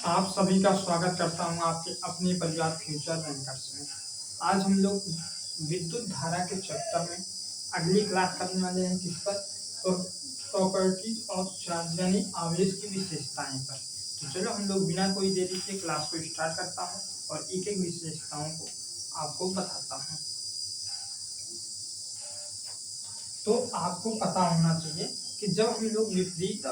आप सभी का स्वागत करता हूँ आपके अपने परिवार फ्यूचर रैंकर्स में। आज हम लोग विद्युत धारा के चैप्टर में अगली क्लास करने वाले हैं किस पर? तो प्रॉपर्टीज ऑफ चार्ज यानी आवेश की विशेषताएं पर। तो चलो हम लोग बिना कोई देरी के क्लास को स्टार्ट करता हूँ और एक एक विशेषताओं को आपको बताता हूँ। तो आपको पता होना चाहिए कि जब हम लोग विपरीत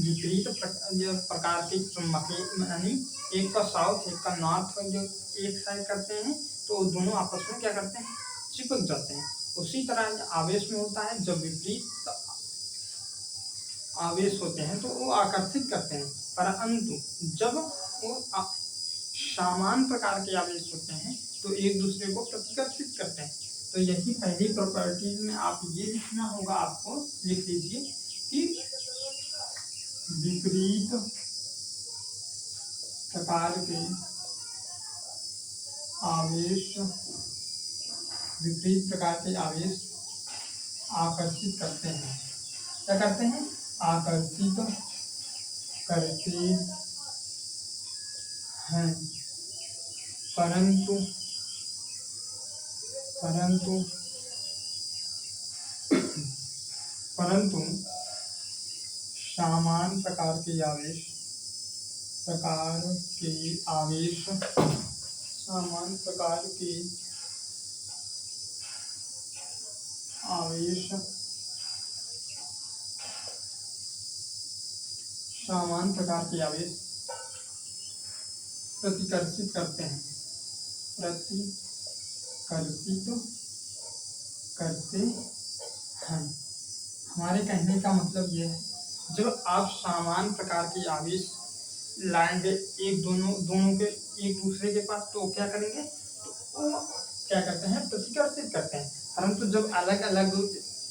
प्रकार के चुंबकीय यानी एक का साउथ एक का नॉर्थ जो एक साइड करते हैं तो दोनों आपस में क्या करते हैं, चिपक जाते हैं। उसी तरह आवेश में होता है, जब विपरीत आवेश होते हैं तो वो आकर्षित करते हैं, परंतु जब वो समान प्रकार के आवेश होते हैं तो एक दूसरे को प्रतिकर्षित करते हैं। तो यही पहली प्रॉपर्टीज में आप ये लिखना होगा, आपको लिख लीजिए कि विपरीत प्रकार के आवेश आकर्षित करते हैं। क्या करते हैं? आकर्षित करते हैं, परंतु समान प्रकार के आवेश प्रतिकर्षित करते हैं। हमारे कहने का मतलब ये है, जब आप समान प्रकार के आवेश लाएंगे दोनों के एक दूसरे के पास तो क्या करेंगे, तो वो क्या करते हैं, प्रतिकर्षित करते हैं। परंतु जब अलग अलग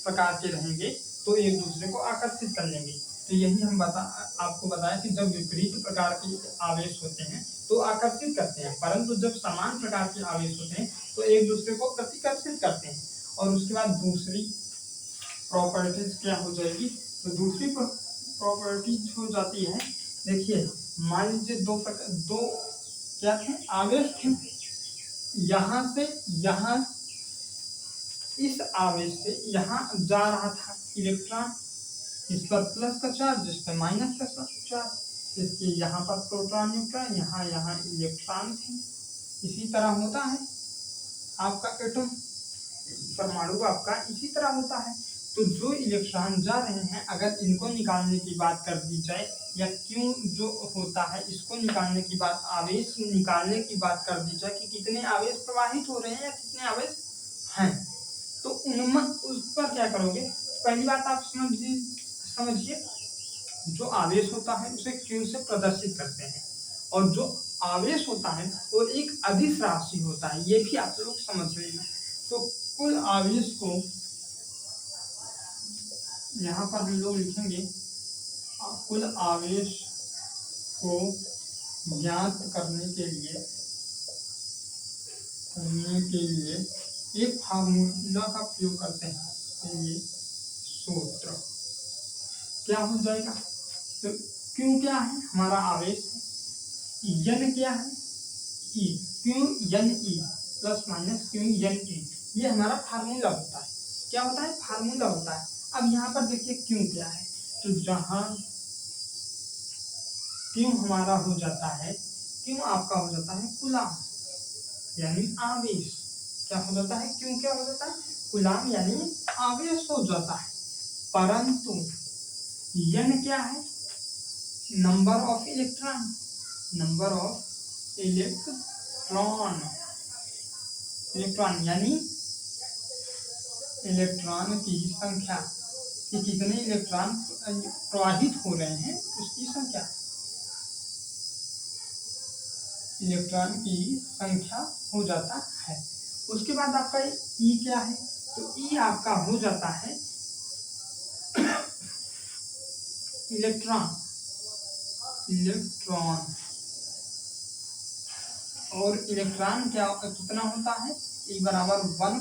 प्रकार के रहेंगे तो एक दूसरे को आकर्षित कर लेंगे। तो यही हम आपको बताया कि जब विपरीत प्रकार के आवेश होते हैं तो आकर्षित करते हैं, परंतु जब समान प्रकार के आवेश होते हैं तो एक दूसरे को प्रतिकर्षित करते हैं। और उसके बाद दूसरी प्रॉपर्टीज क्या हो जाएगी, तो दूसरी प्रॉपर्टीज हो जाती है, देखिए मान लीजिए दो क्या थे, आवेश थे। यहाँ से यहाँ इस आवेश से यहाँ जा रहा था इलेक्ट्रॉन, इस पर प्लस का चार्ज, इस पर माइनस का चार्ज, इसके यहाँ पर प्रोटॉन न्यूट्रॉन, यहाँ इलेक्ट्रॉन थे। इसी तरह होता है आपका एटम, परमाणु आपका इसी तरह होता है। तो जो इलेक्ट्रॉन जा रहे हैं, अगर इनको निकालने की बात कर दी जाए या क्यों जो होता है इसको निकालने की बात, आवेश निकालने की बात कर दी जाए कि कितने आवेश प्रवाहित हो रहे हैं या कितने आवेश हैं, तो उनमें उस पर क्या करोगे, पहली बात आप समझिए जो आवेश होता है उसे क्यू से प्रदर्शित करते हैं, और जो आवेश होता है वो एक अदिश राशि होता है, ये भी आप लोग समझ लेना। तो कुल आवेश को यहाँ पर हम लोग लिखेंगे, कुल आवेश को ज्ञात करने के लिए एक फार्मूला का प्रयोग करते हैं। तो ये सूत्र क्या हो जाएगा, तो क्यू क्या है, हमारा आवेश, यन क्या है, ई, क्यू यन ई प्लस माइनस क्यू यन ई, ये हमारा फार्मूला होता है। क्या होता है, फार्मूला होता है। अब यहाँ पर देखिए क्यू क्या है, तो जहां क्यू हमारा हो जाता है, क्यू आपका हो जाता है कूलाम यानी आवेश। क्या हो जाता है, क्यू क्या हो जाता है, कूलाम यानी आवेश हो जाता है। परंतु यन क्या है, नंबर ऑफ इलेक्ट्रॉन यानी इलेक्ट्रॉन की संख्या, कि कितने इलेक्ट्रॉन प्रवाहित हो रहे हैं उसकी संख्या, इलेक्ट्रॉन की संख्या हो जाता है। उसके बाद आपका ई क्या है, तो ई आपका हो जाता है इलेक्ट्रॉन, और इलेक्ट्रॉन क्या कितना होता है, ई बराबर 1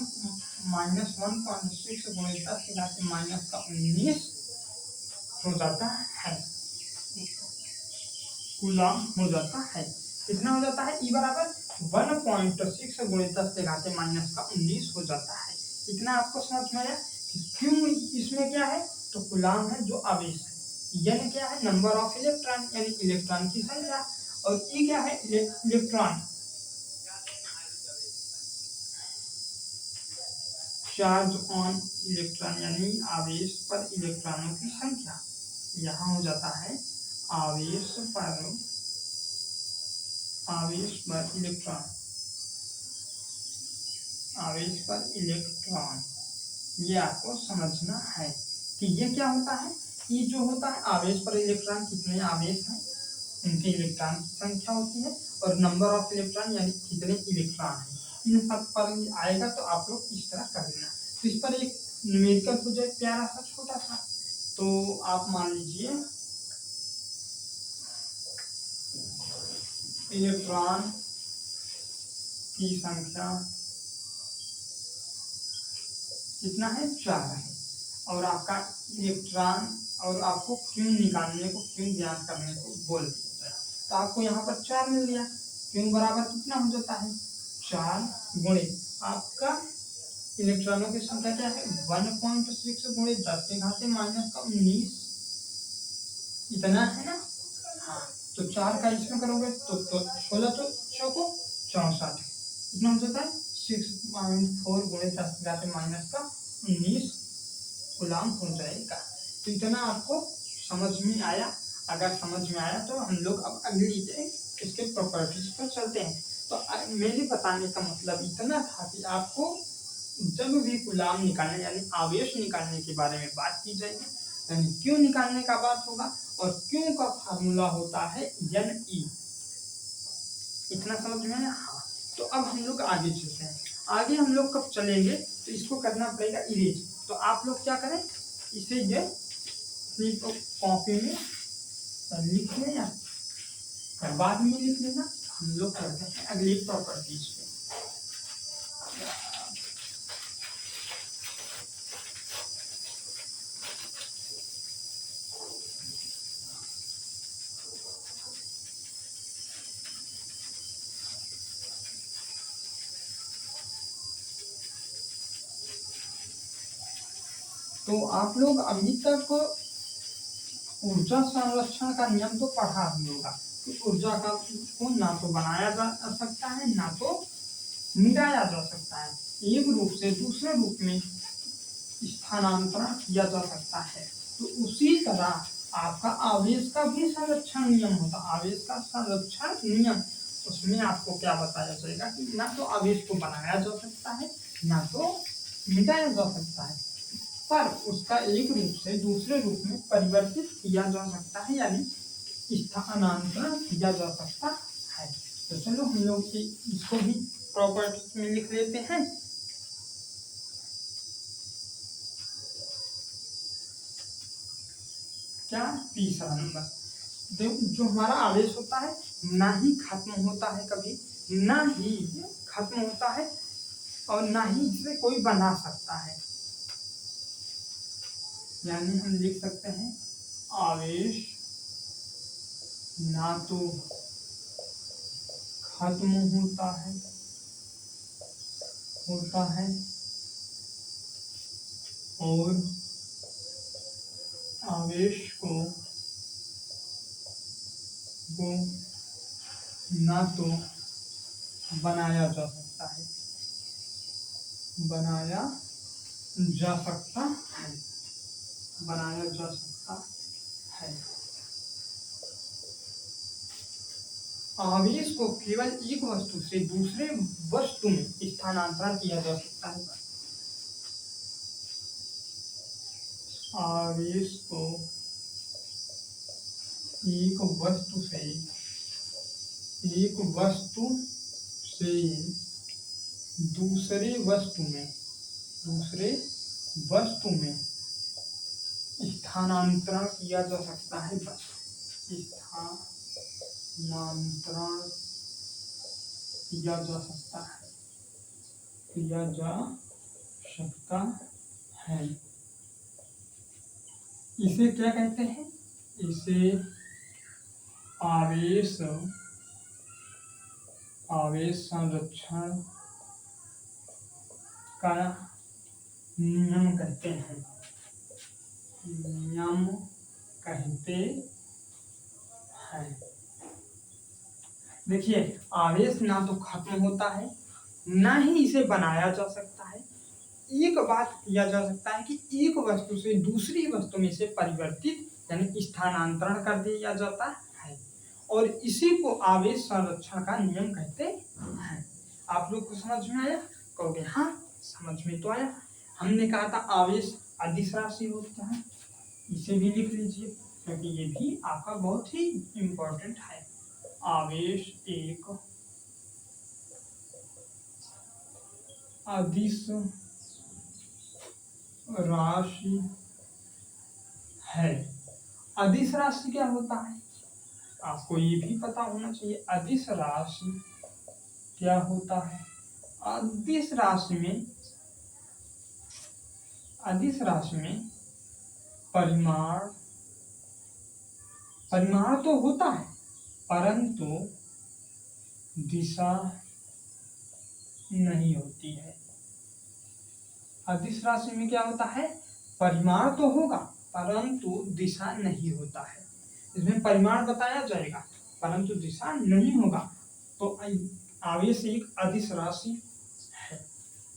माइनस 1.6 गुणे 10 की घात माइनस का 19 हो जाता है। कूलम हो जाता है। कितना हो जाता है? ई बराबर 1.6 गुणित 10⁻⁻19 हो जाता है। इतना आपको समझ में आया कि क्यों इसमें क्या है? तो कूलम है जो आवेश है, यानी क्या है? नंबर ऑफ इलेक्ट्रॉन यानी इलेक्ट्रॉन की संख्या, और ई क्या है? इलेक्ट्रॉन, चार्ज ऑन इलेक्ट्रॉन यानी आवेश पर इलेक्ट्रॉनों की संख्या। यहाँ हो जाता है आवेश पर इलेक्ट्रॉन, आवेश पर इलेक्ट्रॉन। ये आपको समझना है कि ये क्या होता है। ये जो होता है आवेश पर इलेक्ट्रॉन, कितने आवेश हैं उनके इलेक्ट्रॉन की संख्या होती है, और नंबर ऑफ इलेक्ट्रॉन यानी कितने इलेक्ट्रॉन हैं। इन सब पर आएगा तो आप लोग इस तरह कर लेना। तो इस पर एक न्यूमेरिकल हो जाए प्यारा सा छोटा सा। तो आप मान लीजिए इलेक्ट्रॉन की संख्या कितना है? 4 है, और आपका इलेक्ट्रॉन, और आपको क्यों निकालने को, क्यों ज्ञात करने को बोल दिया गया। तो आपको यहाँ पर 4 मिल गया। क्यों बराबर कितना हो जाता है? 4 गुणे आपका इलेक्ट्रॉनों की संख्या क्या है? 1.6 गुणे 10⁻⁻19 इतना है ना। हाँ, तो 4 का इसमें करोगे तो 16 तो चौको 64, कितना हो जाता है? 6.4 गुणे 10⁻⁻19 गुलाम हो जाएगा। तो इतना आपको समझ में आया। अगर समझ में आया तो हम लोग अब अगली इसके प्रॉपर्टीज पर चलते हैं। तो मेरे बताने का मतलब इतना था कि आपको जब भी गुलाम निकालने यानी आवेश निकालने के बारे में बात की जाएगी, यानी क्यों निकालने का बात होगा, और क्यों का फार्मूला होता है Ne। इतना समझ में आया? हाँ। तो अब हम लोग आगे चलते हैं। आगे हम लोग कब चलेंगे तो इसको करना पड़ेगा इरेज। तो आप लोग क्या करें, इसे ये अपनी कॉपी में लिख लें या बाद में लिख लेना। हम लोग करते हैं अगली प्रॉपर्टीज पे। तो आप लोग अभी तक ऊर्जा संरक्षण का नियम तो पढ़ा ही होगा कि ऊर्जा का को ना तो बनाया जा सकता है ना तो मिटाया जा सकता है, एक रूप से दूसरे रूप में स्थानांतरण किया जा सकता है। तो उसी तरह आपका आवेश का भी संरक्षण नियम होता है। आवेश का संरक्षण नियम, उसमें आपको क्या बताया जाएगा कि ना तो आवेश को बनाया जा सकता है ना तो मिटाया जा सकता है, पर उसका एक रूप से दूसरे रूप में परिवर्तित किया जा सकता है, यानी स्थानांतरण किया जा सकता है। तो चलो हम लोग इसको भी प्रॉपर्टी में लिख लेते हैं। क्या? तीसरा नंबर, जो हमारा आवेश होता है ना ही खत्म होता है कभी, ना ही खत्म होता है, और ना ही इसे कोई बना सकता है। यानी हम लिख सकते हैं आवेश ना तो खत्म होता है और आवेश को ना तो बनाया जा सकता है, बनाया जा सकता है। आवेश को केवल एक वस्तु से दूसरे वस्तु में स्थानांतरण किया जा सकता है। आवेश को एक वस्तु से दूसरे वस्तु में स्थानांतरण किया जा सकता है। बस स्थानांतरण किया जा सकता है। इसे क्या कहते हैं? इसे आवेश संरक्षण का नियम कहते हैं। नियम कहते हैं। देखिए, आवेश ना तो खत्म होता है, ना ही इसे बनाया जा सकता है। एक बात किया जा सकता है कि एक वस्तु से दूसरी वस्तु में से परिवर्तित यानी स्थानांतरण कर दिया जाता है, और इसी को आवेश संरक्षण का नियम कहते हैं। आप लोग को समझ में आया? कहोगे हाँ, समझ में तो आया। हमने कहा था आवेश अदिश राशि होता है, इसे भी लिख लीजिए क्योंकि ये भी आपका बहुत ही इम्पोर्टेंट है। आवेश एक अदिश राशि है। अदिश राशि क्या होता है? आपको ये भी पता होना चाहिए। अदिश राशि क्या होता है? अदिश राशि में परिमाण तो होता है, परंतु दिशा नहीं होती है। अदिश राशि में क्या होता है? परिमाण तो होगा परंतु दिशा नहीं होता है। इसमें परिमाण बताया जाएगा परंतु दिशा नहीं होगा, तो आवेश एक अदिश राशि है।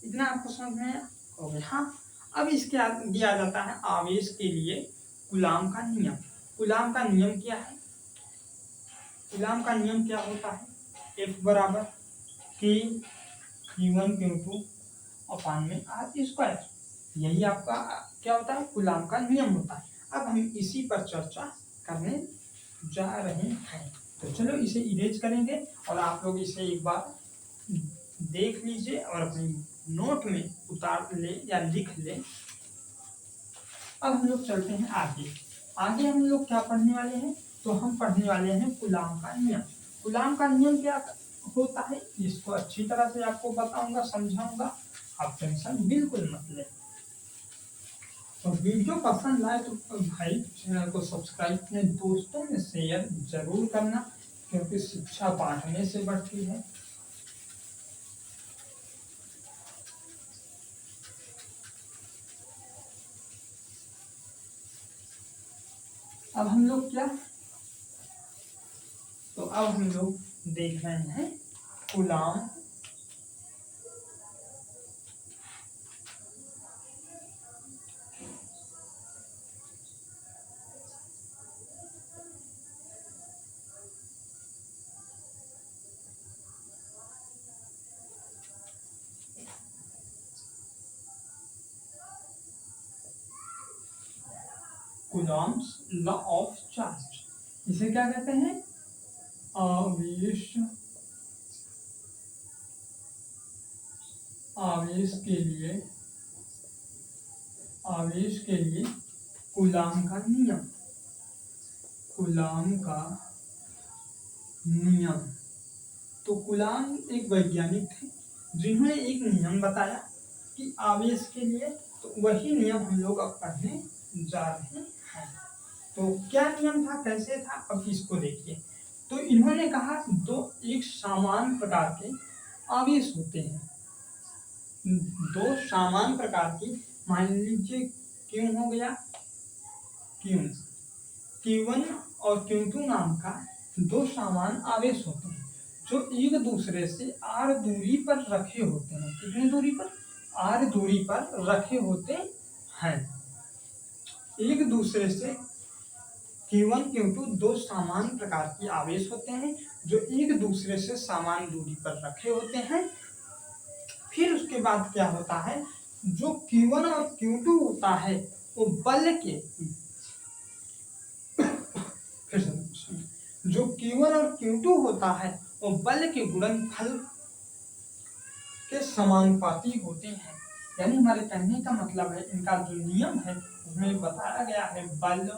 इतना आपको समझ में आया? हो गया हाँ। अब इसके दिया जाता है आवेश के लिए कूलाम का नियम। कूलाम का नियम क्या है? कूलाम का नियम क्या होता है? F बराबर K Q1 Q2 अपान में R²। यही आपका क्या होता है? कूलाम का नियम होता है। अब हम इसी पर चर्चा करने जा रहे हैं, तो चलो इसे इरेज करेंगे और आप लोग इसे एक बार देख लीजिए और अपनी नोट में उतार ले या लिख ले। अब हम लोग चलते हैं आगे। आगे हम लोग क्या पढ़ने वाले हैं? तो हम पढ़ने वाले हैं कूलाम का नियम। कूलाम का नियम क्या होता है इसको अच्छी तरह से आपको बताऊंगा, समझाऊंगा, आप टेंशन बिल्कुल मत ले। और वीडियो पसंद आए तो भाई चैनल को सब्सक्राइब अपने दोस्तों में शेयर जरूर करना, क्योंकि शिक्षा बांटने से बढ़ती है। अब हम लोग क्या, तो अब हम लोग देख रहे हैं coulomb Coulomb's law of charge. इसे क्या कहते हैं? आवेश के लिए कूलाम का नियम। कूलाम का नियम। तो कूलाम एक वैज्ञानिक थे जिन्होंने एक नियम बताया कि आवेश के लिए, तो वही नियम हम लोग अब पढ़ने जा रहे हैं। तो क्या नियम था, कैसे था, अब इसको देखिए। तो इन्होंने कहा दो एक समान प्रकार के आवेश होते हैं, दो समान प्रकार की, मान लीजिए क्यों हो गया Q1 और Q2 नाम का दो समान आवेश होते हैं जो एक दूसरे से r दूरी पर रखे होते हैं। कितनी दूरी पर? r दूरी पर रखे होते हैं। एक दूसरे से Q1 Q2 दो समान प्रकार के आवेश होते हैं जो एक दूसरे से समान दूरी पर रखे होते हैं। फिर उसके बाद क्या होता है, जो Q1 और Q2 होता है वो बल के जो Q1 और Q2 होता है वो बल के गुणनफल के समानुपाती होते हैं। यानी हमारे कहने का मतलब है, इनका जो नियम है उसमें बताया गया है बल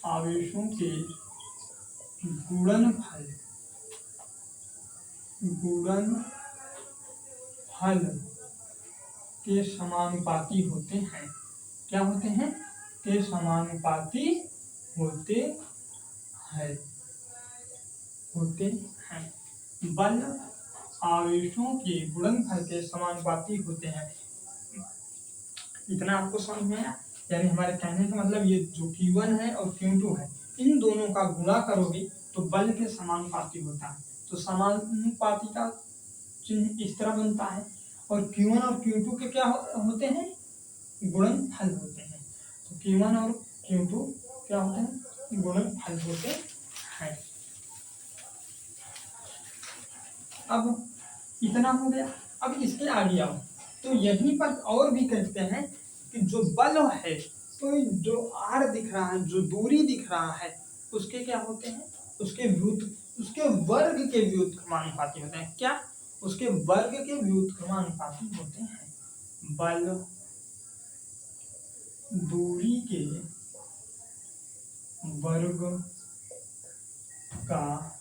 आवेशों के गुणनफल के समानुपाती होते हैं। क्या होते हैं? के समानुपाती होते हैं बल आवेशों के गुणनफल के समानुपाती होते हैं। इतना आपको समझ में आया? यानी हमारे कहने का मतलब ये जो Q1 है और Q2 है, इन दोनों का गुणा करोगे तो बल के समानुपाती होता है। तो समानुपाती का चिन्ह इस तरह बनता है और Q1 और Q2 के क्या होते हैं? गुणनफल होते हैं। तो Q1 और Q2 क्या होते हैं? गुणनफल होते हैं। अब इतना हो गया। अब इसके आगे आओ तो यहीं पर और भी कहते हैं कि जो बल है, तो जो r दिख रहा है, जो दूरी दिख रहा है, उसके क्या होते हैं? उसके वर्ग के व्युत्क्रमानुपाती होते हैं। क्या? उसके वर्ग के व्युत्क्रमानुपाती होते हैं। बल दूरी के वर्ग का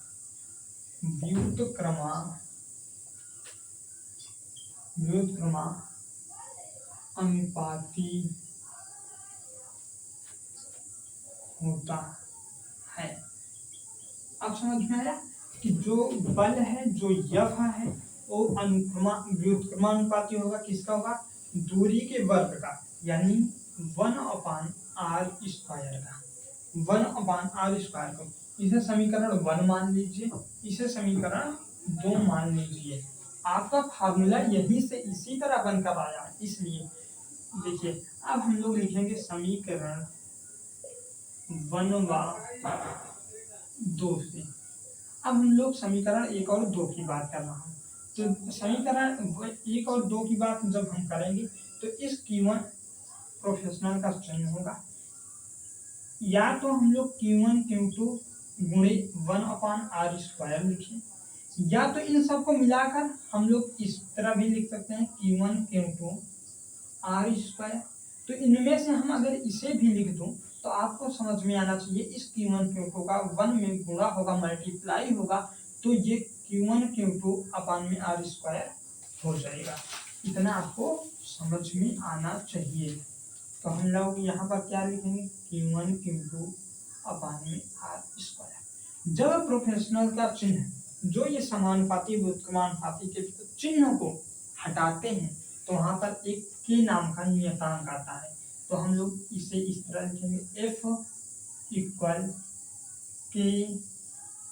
व्युत्क्रमानुपाती होता है। अब समझ में आया कि जो बल है, जो F है, वो व्युत्क्रमानुपाती होगा। किसका होगा? दूरी के वर्ग का, यानी 1/r² का। 1/r² को इसे समीकरण 1 मान लीजिए, इसे समीकरण 2 मान लीजिए। आपका फार्मूला यहीं से इसी तरह बनकर आया, इसलिए देखिए अब हम लोग लिखेंगे समीकरण 1/2 से। अब हम लोग समीकरण 1 और 2 की बात कर रहा हूँ। तो समीकरण 1 और 2 की बात जब हम करेंगे तो इस Q1 प्रोफेशनल का चिन्ह होगा, या तो हम लोग Q1 Q2 गुणे 1/r² लिखें, या तो इन सबको मिलाकर हम लोग इस तरह भी लिख सकते हैं Q1 Q2 r²। तो इनमें से हम अगर इसे भी लिख दूं तो आपको समझ में आना चाहिए इस Q1 Q2 का 1 में गुणा होगा, मल्टीप्लाई होगा, तो ये Q1 Q2 अपान में r² हो जाएगा। इतना आपको समझ में आना चाहिए। तो हम लोग यहाँ पर क्या लिखेंगे? Q1 Q2 अपान में r²। जब प्रोफेशनल का चिन्ह, जो ये समानुपाती व्युत्क्रमानुपाती के चिन्ह को हटाते हैं तो वहां पर एक के नाम का नियतांक आता है। तो हम लोग इसे इस तरह लिखेंगे F = K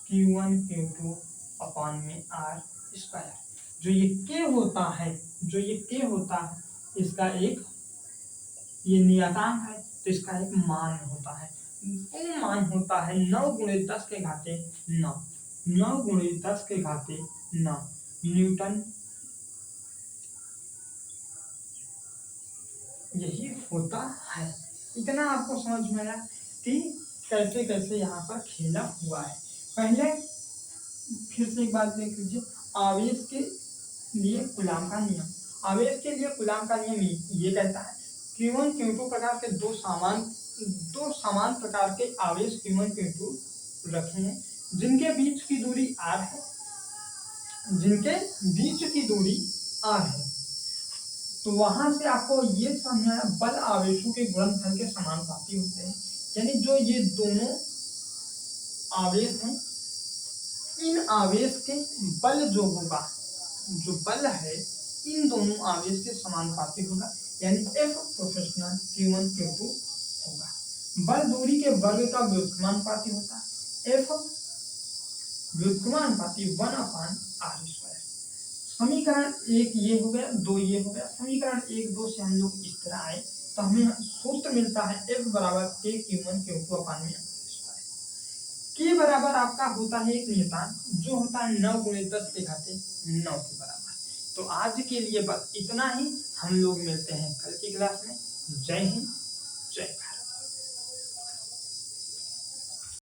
Q1 Q2 अपान में r²। जो ये K होता है, इसका एक ये नियतांक है, तो इसका एक मान होता है। वो मान होता है 9 × 10⁹ 9 × 10⁹ न्यूटन। यही होता है। इतना आपको समझ में आया कि कैसे कैसे यहाँ पर खेला हुआ है। पहले फिर से एक बात देख लीजिए, आवेश के लिए कूलाम का नियम। आवेश के लिए कूलाम का नियम ये कहता है Q1 Q2 प्रकार के दो समान प्रकार के आवेश Q1 Q2 रखे हैं, जिनके बीच की दूरी r है, तो वहां से आपको ये समझना है बल आवेशों के गुणनफल के समानुपाती होते हैं। यानी जो ये दोनों आवेश हैं, इन आवेश के बल जो होगा, जो बल है इन दोनों आवेश के समानुपाती होगा, यानी F प्रोफेशनल Q1 Q2 होगा। बल दूरी के वर्ग का व्युत्क्रमानुपाती होता है। F व्युत्क्रमानुपाती 1/r²। समीकरण 1 ये हो गया, 2 ये हो गया। समीकरण 1 2 से हम लोग इस तरह आए तो हमें सूत्र मिलता है F = K Q1 Q2 अपान में r²। K बराबर आपका होता है एक नियतांक जो होता है 9 × 10⁹ के बराबर। तो आज के लिए बस इतना ही। हम लोग मिलते हैं कल की क्लास में। जय हिंद, जय भारत।